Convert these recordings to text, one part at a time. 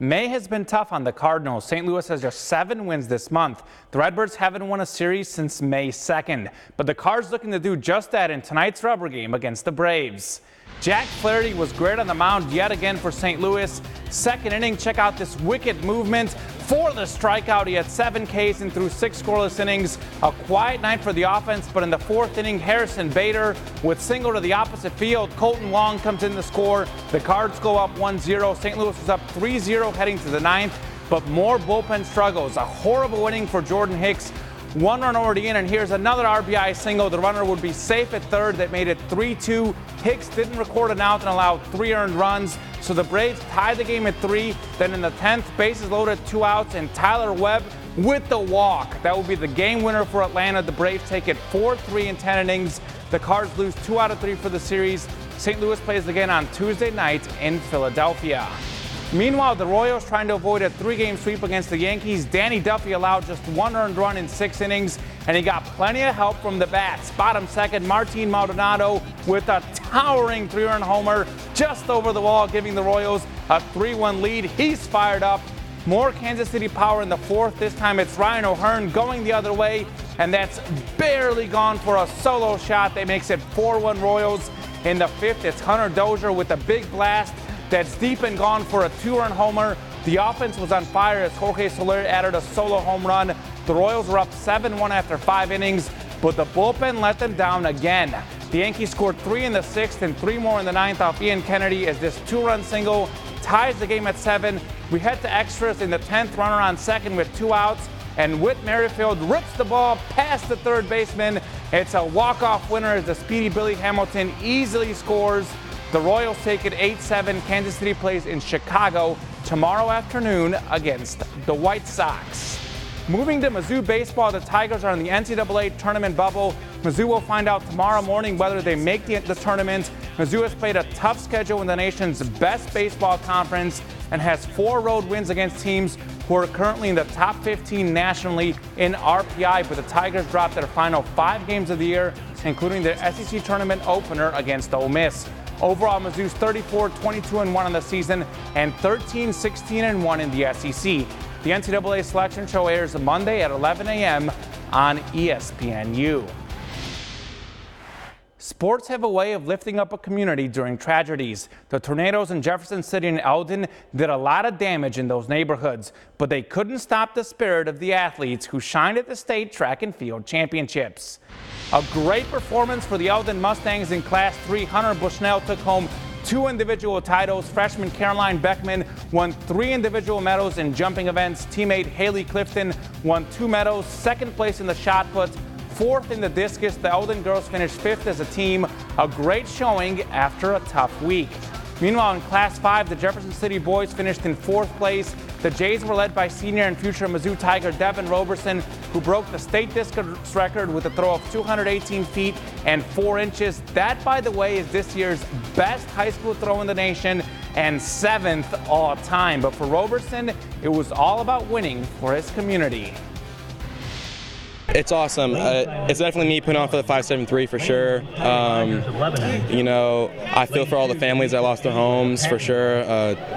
May has been tough on the Cardinals. St. Louis has just 7 wins this month. The Redbirds haven't won a series since May 2nd, but the Cards looking to do just that in tonight's rubber game against the Braves. Jack Flaherty was great on the mound yet again for St. Louis. Second inning, check out this wicked movement. For the strikeout, he had 7 Ks and threw 6 scoreless innings. A quiet night for the offense, but in the 4th inning, Harrison Bader with single to the opposite field. Colton Wong comes in to score. The Cards go up 1-0. St. Louis is up 3-0 heading to the 9th, but more bullpen struggles. A horrible inning for Jordan Hicks. 1 run already in, and here's another RBI single. The runner would be safe at third. That made it 3-2. Hicks didn't record an out and allowed 3 earned runs, so the Braves tied the game at 3. Then in the 10th, bases loaded, 2 outs, and Tyler Webb with the walk. That will be the game winner for Atlanta. The Braves take it 4-3 in 10 innings. The Cards lose 2 out of 3 for the series. St. Louis plays again on Tuesday night in Philadelphia. Meanwhile, the Royals trying to avoid a 3-game sweep against the Yankees. Danny Duffy allowed just 1 earned run in 6 innings, and he got plenty of help from the bats. Bottom second, Martin Maldonado with a towering 3-run homer just over the wall, giving the Royals a 3-1 lead. He's fired up. More Kansas City power in the 4th. This time it's Ryan O'Hearn going the other way, and that's barely gone for a solo shot. That makes it 4-1 Royals. In the 5th, it's Hunter Dozier with a big blast that's deep and gone for a 2-run homer. The offense was on fire as Jorge Soler added a solo home run. The Royals were up 7-1 after 5 innings, but the bullpen let them down again. The Yankees scored 3 in the 6th and 3 more in the 9th off Ian Kennedy as this 2-run single ties the game at 7. We head to extras in the 10th, runner on second with 2 outs, and Whit Merrifield rips the ball past the third baseman. It's a walk-off winner as the speedy Billy Hamilton easily scores. The Royals take it 8-7. Kansas City plays in Chicago tomorrow afternoon against the White Sox. Moving to Mizzou baseball, the Tigers are in the NCAA tournament bubble. Mizzou will find out tomorrow morning whether they make the tournament. Mizzou has played a tough schedule in the nation's best baseball conference and has 4 road wins against teams who are currently in the top 15 nationally in RPI, but the Tigers dropped their final 5 games of the year, including their SEC tournament opener against Ole Miss. Overall, Mizzou's 34-22-1 on the season and 13-16-1 in the SEC. The NCAA selection show airs Monday at 11 a.m. on ESPNU. Sports have a way of lifting up a community during tragedies. The tornadoes in Jefferson City and Eldon did a lot of damage in those neighborhoods, but they couldn't stop the spirit of the athletes who shined at the state track and field championships. A great performance for the Eldon Mustangs in Class 3. Hunter Bushnell took home 2 individual titles. Freshman Caroline Beckman won 3 individual medals in jumping events. Teammate Haley Clifton won 2 medals. 2nd place in the shot put, 4th in the discus. The Eldon girls finished 5th as a team. A great showing after a tough week. Meanwhile, in Class 5, the Jefferson City boys finished in 4th place. The Jays were led by senior and future Mizzou Tiger Devin Roberson, who broke the state discus record with a throw of 218 feet and 4 inches. That, by the way, is this year's best high school throw in the nation and 7th all time. But for Roberson, it was all about winning for his community. It's awesome. It's definitely me putting on for the 573 for sure. You know, I feel for all the families that lost their homes for sure.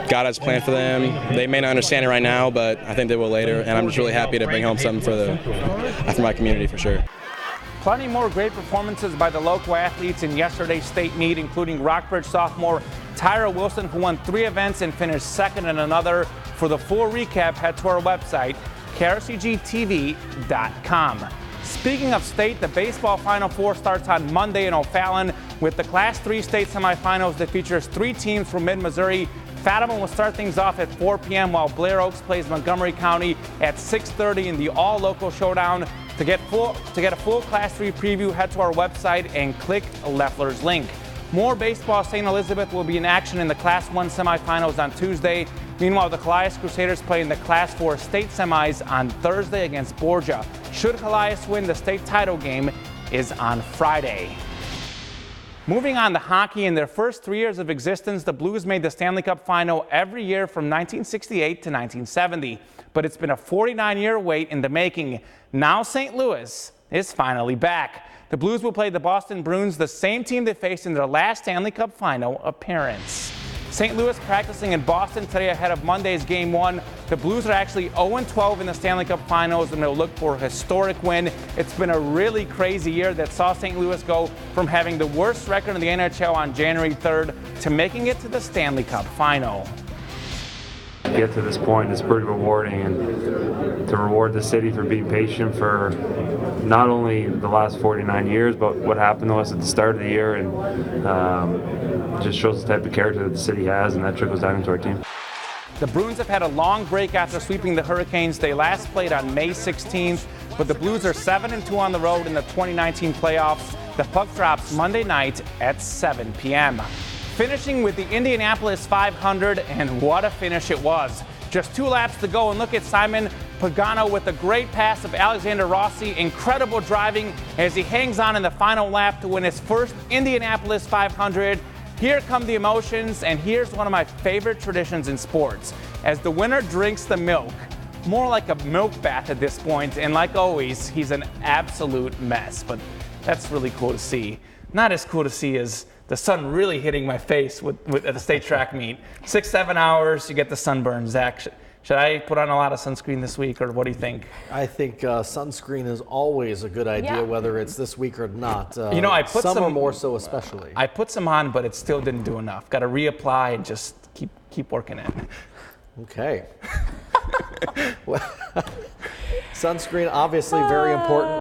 God has a plan for them. They may not understand it right now, but I think they will later. And I'm just really happy to bring home something for my community for sure. Plenty more great performances by the local athletes in yesterday's state meet, including Rockbridge sophomore Tyra Wilson, who won 3 events and finished 2nd in another. For the full recap, head to our website, krcgtv.com. Speaking of state, the baseball Final Four starts on Monday in O'Fallon with the Class 3 state semifinals that features 3 teams from mid-Missouri. Fatima will start things off at 4 p.m. while Blair Oaks plays Montgomery County at 6:30 in the all-local showdown. To get a full Class 3 preview, head to our website and click Leffler's link. More baseball. St. Elizabeth will be in action in the Class 1 semifinals on Tuesday. Meanwhile, the Callias Crusaders play in the Class 4 state semis on Thursday against Borgia. Should Callias win, the state title game is on Friday. Moving on to hockey, in their first 3 years of existence, the Blues made the Stanley Cup final every year from 1968 to 1970. But it's been a 49-year wait in the making. Now St. Louis is finally back. The Blues will play the Boston Bruins, the same team they faced in their last Stanley Cup final appearance. St. Louis practicing in Boston today ahead of Monday's Game 1. The Blues are actually 0-12 in the Stanley Cup Finals, and they'll look for a historic win. It's been a really crazy year that saw St. Louis go from having the worst record in the NHL on January 3rd to making it to the Stanley Cup Final. Get to this point is pretty rewarding, and to reward the city for being patient for not only the last 49 years, but what happened to us at the start of the year, and just shows the type of character that the city has, and that trickles down into our team. The Bruins have had a long break after sweeping the Hurricanes. They last played on May 16th, but the Blues are 7-2 on the road in the 2019 playoffs. The puck drops Monday night at 7 p.m. Finishing with the Indianapolis 500, and what a finish it was. Just 2 laps to go, and look at Simon Pagano with a great pass of Alexander Rossi. Incredible driving as he hangs on in the final lap to win his first Indianapolis 500. Here come the emotions, and here's one of my favorite traditions in sports. As the winner drinks the milk, more like a milk bath at this point, and like always, he's an absolute mess, but that's really cool to see. Not as cool to see as the sun really hitting my face at the state track meet. 6-7 hours, you get the sunburn. Zach, should I put on a lot of sunscreen this week, or what do you think? I think sunscreen is always a good idea, whether it's this week or not. You know, I put summer more so especially. I put some on, but it still didn't do enough. Got to reapply and just keep working it. Okay. Sunscreen, obviously very important.